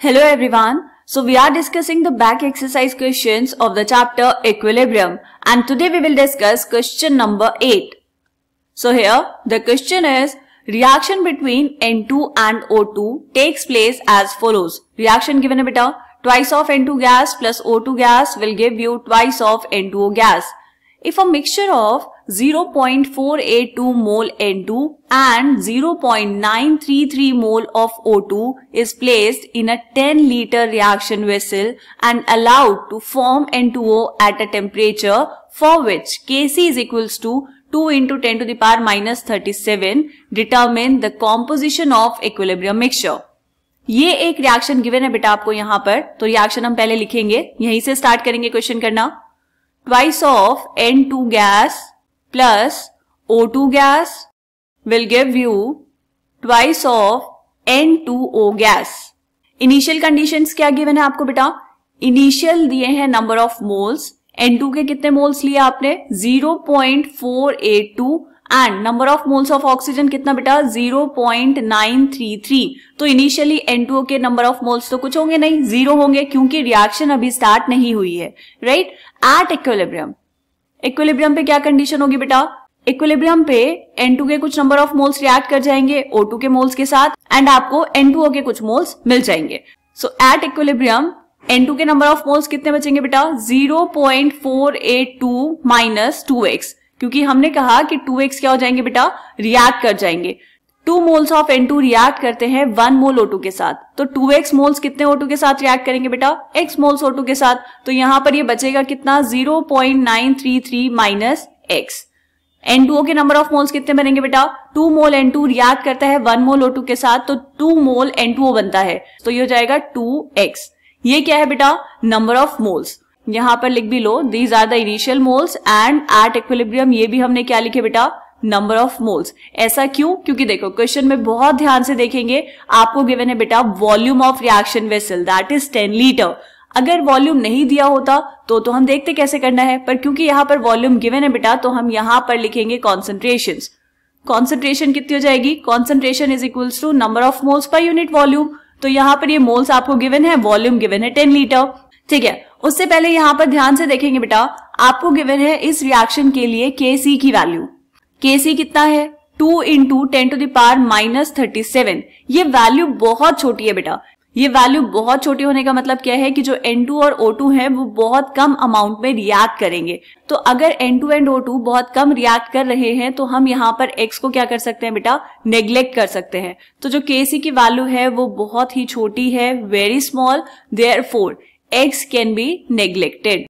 Hello everyone. So we are discussing the back exercise questions of the chapter Equilibrium, and today we will discuss question number 8. So here the question is, reaction between N2 and O2 takes place as follows. Reaction given है बेटा, twice of N2 gas plus O2 gas will give you twice of N2O gas. If a mixture of 0.482 mole N2 and 0.933 mole of O2 is placed in a 10 liter reaction vessel and allowed to form N2O at a temperature for which Kc is equals to 2 into 10 to the power minus 37, determine the composition of equilibrium mixture. ये एक reaction given है बेटा आपको यहाँ पर, तो reaction हम पहले लिखेंगे, यहीं से स्टार्ट करेंगे क्वेश्चन करना. Twice of N2 gas plus O2 gas will give you twice of N2O gas. Initial conditions क्या गिवन है आपको बेटा? इनिशियल दिए हैं नंबर ऑफ मोल्स. N2 के कितने मोल्स लिए आपने? 0.482 and number of moles of oxygen कितना बेटा? 0.933. तो इनिशियली N2O के नंबर ऑफ मोल्स तो कुछ होंगे नहीं, 0 होंगे, क्योंकि रिएक्शन अभी स्टार्ट नहीं हुई है, राइट. एट इक्विलिब्रियम, इक्विलिब्रियम पे क्या कंडीशन होगी बेटा? इक्विलिब्रियम पे N2 के कुछ नंबर ऑफ मोल्स रिएक्ट कर जाएंगे O2 के मोल्स के साथ एंड आपको N2O के कुछ मोल्स मिल जाएंगे. सो एट इक्विलिब्रियम N2 के नंबर ऑफ मोल्स कितने बचेंगे बेटा? 0.482 माइनस 2x, क्योंकि हमने कहा कि 2x क्या हो जाएंगे बेटा? रिएक्ट कर जाएंगे. 2 मोल्स ऑफ N2 रिएक्ट करते हैं 1 मोल O2 के साथ, तो 2x मोल्स कितने O2 के साथ रिएक्ट करेंगे बेटा? x मोल्स O2 के साथ. तो यहां पर ये बचेगा कितना? 0.933 माइनस x. N2O के नंबर ऑफ मोल्स कितने बनेंगे बेटा? 2 मोल N2 रिएक्ट करता है 1 मोल O2 के साथ, तो 2 मोल N2O बनता है, तो ये हो जाएगा 2x. ये क्या है बेटा? Number of moles. यहां पर लिख भी लो, these are the initial moles and at equilibrium ये भी हमने क्या लिखे बेटा? Number of moles. ऐसा क्यों? क्योंकि देखो क्वेश्चन में बहुत ध्यान से देखेंगे, आपको गिवन है बेटा volume of reaction vessel, that is 10 litre. अगर वॉल्यूम नहीं दिया होता तो हम देखते कैसे करना है, पर क्योंकि यहाँ पर वॉल्यूम गिवन है बेटा, तो हम यहाँ पर लिखेंगे कॉन्सेंट्रेशंस. कॉन्सेंट्रेशन कितनी हो जाएगी? Concentration is equals to number of moles per unit volume. तो यहाँ पर ये मोल्स आपको गिवन है, वॉल्यूम गिवन है 10 लीटर. ठीक है, उससे पहले यहाँ पर ध्यान से देखेंगे बेटा, आपको गिवन है इस रिएक्शन के लिए Kc की वैल्यू. Kc कितना है? 2 into 10 to the power minus 37. ये वैल्यू बहुत छोटी है बेटा. ये वैल्यू बहुत छोटी होने का मतलब क्या है कि जो N2 और O2 है वो बहुत कम अमाउंट में रिएक्ट करेंगे. तो अगर N2 एंड O2 बहुत कम रिएक्ट कर रहे हैं तो हम यहाँ पर X को क्या कर सकते हैं बेटा? नेग्लेक्ट कर सकते हैं. तो जो Kc की वैल्यू है वो बहुत ही छोटी है, very small, therefore X can be neglected.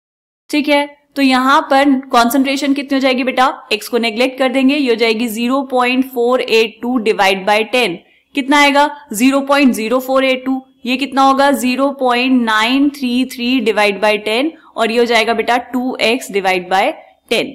ठीक है, तो यहां पर कॉन्सेंट्रेशन कितनी हो जाएगी बेटा? X को नेग्लेक्ट कर देंगे, ये हो जाएगी 0.482 डिवाइड बाय 10. कितना आएगा? 0.0482. ये कितना होगा? 0.933 डिवाइड बाय 10, और ये हो जाएगा बेटा 2x डिवाइड बाय 10.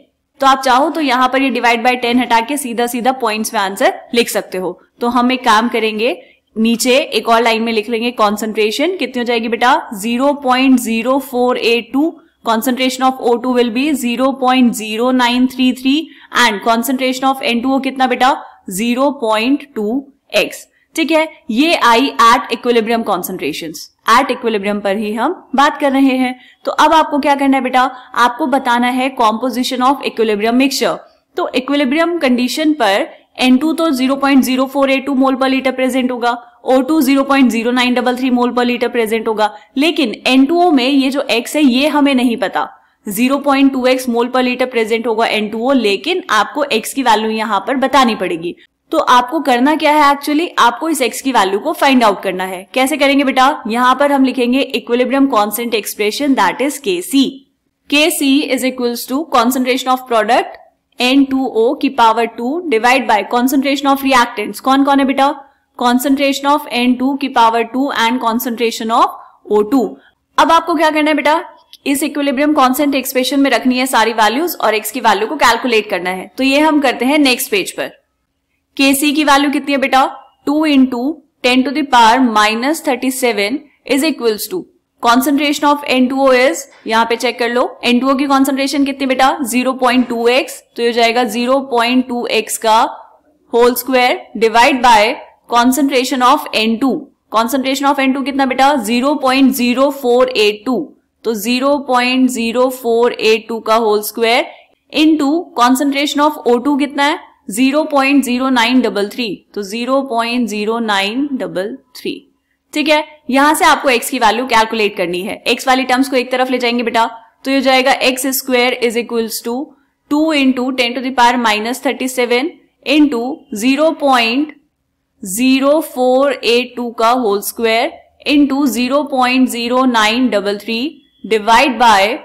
तो आप चाहो तो यहाँ पर ये डिवाइड बाय 10 हटा के सीधा सीधा पॉइंट्स में आंसर लिख सकते हो. तो हम एक काम करेंगे, नीचे एक और लाइन में लिख लेंगे कॉन्सेंट्रेशन कितनी हो जाएगी बेटा? 0.0482. concentration of O2 will be 0.0933 and concentration of N2O कितना बेटा? 0.2x. ठीक है, ये आई at equilibrium concentrations. At equilibrium पर ही हम बात कर रहे हैं. तो अब आपको क्या करना है बेटा? आपको बताना है कॉम्पोजिशन ऑफ इक्विलिब्रियम मिक्सचर. तो इक्विलिब्रियम कंडीशन पर N2 तो 0.0482 मोल पर लीटर प्रेजेंट होगा, O2 0.0933 मोल पर लीटर प्रेजेंट होगा, लेकिन N2O में ये जो X है ये हमें नहीं पता. 0.2x मोल पर लीटर प्रेजेंट होगा N2O, लेकिन आपको X की वैल्यू यहाँ पर बतानी पड़ेगी. तो आपको करना क्या है? एक्चुअली आपको इस X की वैल्यू को फाइंड आउट करना है. कैसे करेंगे बेटा? यहाँ पर हम लिखेंगे equilibrium constant expression, that is Kc. Kc is equals to concentration of product N2O की power 2 divide by concentration of reactants. कौन कौन है बेटा? कॉन्सेंट्रेशन ऑफ N2 की power 2 and concentration of O2. अब आपको क्या करना है बेटा? इस इक्विलिब्रियम कांस्टेंट एक्सप्रेशन में रखनी है सारी वैल्यूज और X की वैल्यू को कैलकुलेट करना है. तो ये हम करते हैं नेक्स्ट पेज पर. Kc की वैल्यू कितनी है बेटा? 2 into 10 to the power minus 37 is equals to concentration of N2O is, यहाँ पे चेक कर लो, N2O की कॉन्सेंट्रेशन कितनी बेटा? 0.2x. तो ये हो जाएगा 0.2x का whole square divide by concentration of N2. Concentration of N2 कितना बेटा 0.0482, तो 0.0482 का whole square into concentration of O2 कितना है 0.0933, तो 0.0933। ठीक है, यहां से आपको x की वैल्यू कैलकुलेट करनी है। x वाली टर्म्स को एक तरफ ले जाएंगे बेटा, तो ये जाएगा x square is equals to 2 into 10 to the power minus 37 into 0.0482 का whole square into 0.0933 divide by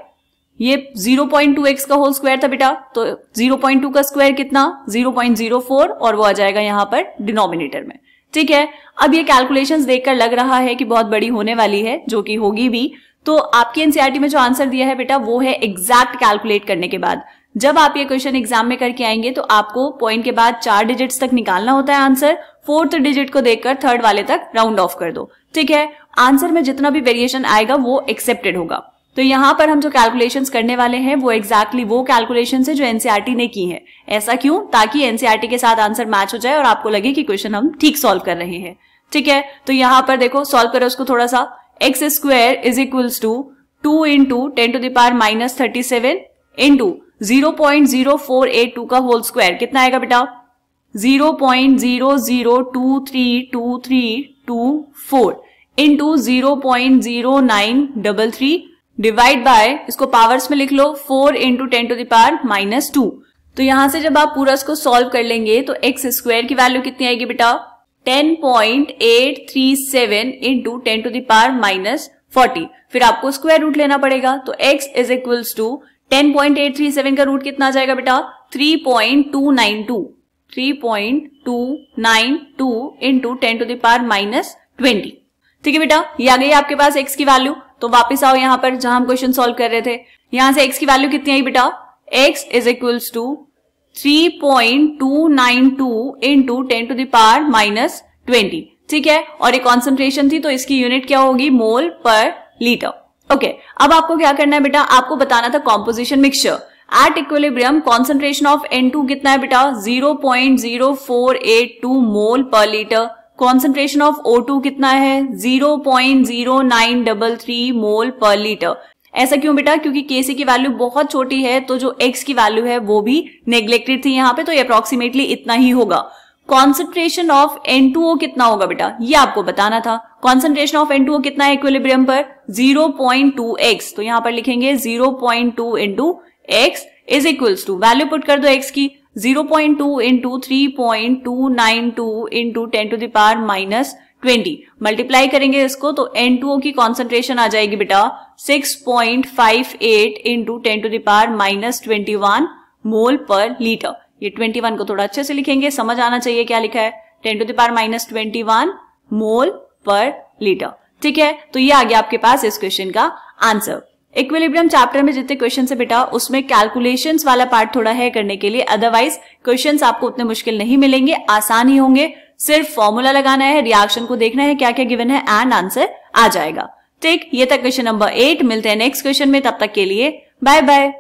ये 0.2x का होल स्क्वायर था बेटा, तो 0.2 का स्क्वायर कितना 0.04 और वो आ जाएगा यहां पर डिनोमिनेटर में। ठीक है, अब ये कैलकुलेशंस देखकर लग रहा है कि बहुत बड़ी होने वाली है, जो कि होगी भी। तो आपकी एनसीईआरटी में जो आंसर दिया है बेटा वो है एग्जैक्ट कैलकुलेट करने के बाद। जब आप ये क्वेश्चन एग्जाम में करके आएंगे तो आपको पॉइंट के बाद 4 डिजिट्स तक निकालना होता है आंसर, 4th डिजिट को देखकर 3rd वाले तक राउंड ऑफ कर दो। ठीक है, आंसर में जितना भी वेरिएशन आएगा वो एक्सेप्टेड होगा। तो यहाँ पर हम जो कैलकुलेशंस करने वाले हैं वो एग्जैक्टली वो कैलकुलेशंस है जो एनसीईआरटी ने की है। ऐसा क्यों? ताकि एनसीईआरटी के साथ आंसर मैच हो जाए और आपको लगे कि क्वेश्चन हम ठीक सॉल्व कर रहे हैं। ठीक है, तो यहाँ पर देखो सॉल्व करो उसको थोड़ा सा। X square is equals to 2 into 10 to the power minus 37 into 0.0482 का होल स्क्वायर कितना आएगा बेटा 0.00232324 इंटू 0.0933 डिवाइड बाय, इसको पावर्स में लिख लो 4 into 10 to the power minus 2। तो यहां से जब आप पूरा इसको सॉल्व कर लेंगे तो एक्स स्क्वायर की वैल्यू कितनी आएगी बेटा 10.837 into 10 to the power minus 40। फिर आपको स्क्वायर रूट लेना पड़ेगा, तो x इज इक्वल्स टू 10.837 का रूट कितना आ जाएगा बेटा 3.292 into 10 to the power minus 20। ठीक है बेटा, ये आ गई आपके पास x की वैल्यू। तो वापस आओ यहाँ पर जहां हम क्वेश्चन सॉल्व कर रहे थे, यहां से x की वैल्यू कितनी आई बेटा x is equals to 3.292 into 10 to the power minus 20। ठीक है, और ये कॉन्सेंट्रेशन थी तो इसकी यूनिट क्या होगी मोल पर लीटर। ओके, अब आपको क्या करना है बेटा, आपको बताना था composition mixture. At equilibrium concentration of N2 कितना है बेटा 0.0482 मोल per litre. Concentration of O2 कितना है 0.0933 मोल पर लीटर। ऐसा क्यों बेटा, क्योंकि Kc की वैल्यू बहुत छोटी है, तो जो x की वैल्यू है वो भी नेग्लेक्टेड थी यहाँ पे, तो ये अप्रोक्सीमेटली इतना ही होगा। कॉन्सेंट्रेशन ऑफ N2O कितना होगा बेटा, ये आपको बताना था। कॉन्सेंट्रेशन ऑफ N2O कितना है इक्विलिब्रियम पर 0.2x, तो यहाँ पर लिखेंगे 0.2 into x is equals to, value put कर दो x की 0.2 into 3.292 into 10 to the power minus 20। Multiply करेंगे इसको तो N2O की कॉन्सेंट्रेशन आ जाएगी बेटा 6.58 into 10 to the power minus 21 mole per litre. ये 21 को थोड़ा अच्छे से लिखेंगे, समझ आना चाहिए क्या लिखा है 10 to the power minus 21 mole per litre. ठीक है, तो ये आ गया आपके पास इस क्वेश्चन का आंसर। इक्विलिब्रियम चैप्टर में जितने क्वेश्चन है बेटा उसमें कैलकुलेशंस वाला पार्ट थोड़ा है करने के लिए, अदरवाइज क्वेश्चंस आपको उतने मुश्किल नहीं मिलेंगे, आसान ही होंगे। सिर्फ फॉर्मूला लगाना है, रिएक्शन को देखना है क्या क्या गिवन है एंड आंसर आ जाएगा। ठीक, ये था क्वेश्चन नंबर 8। मिलते हैं नेक्स्ट क्वेश्चन में, तब तक के लिए बाय बाय।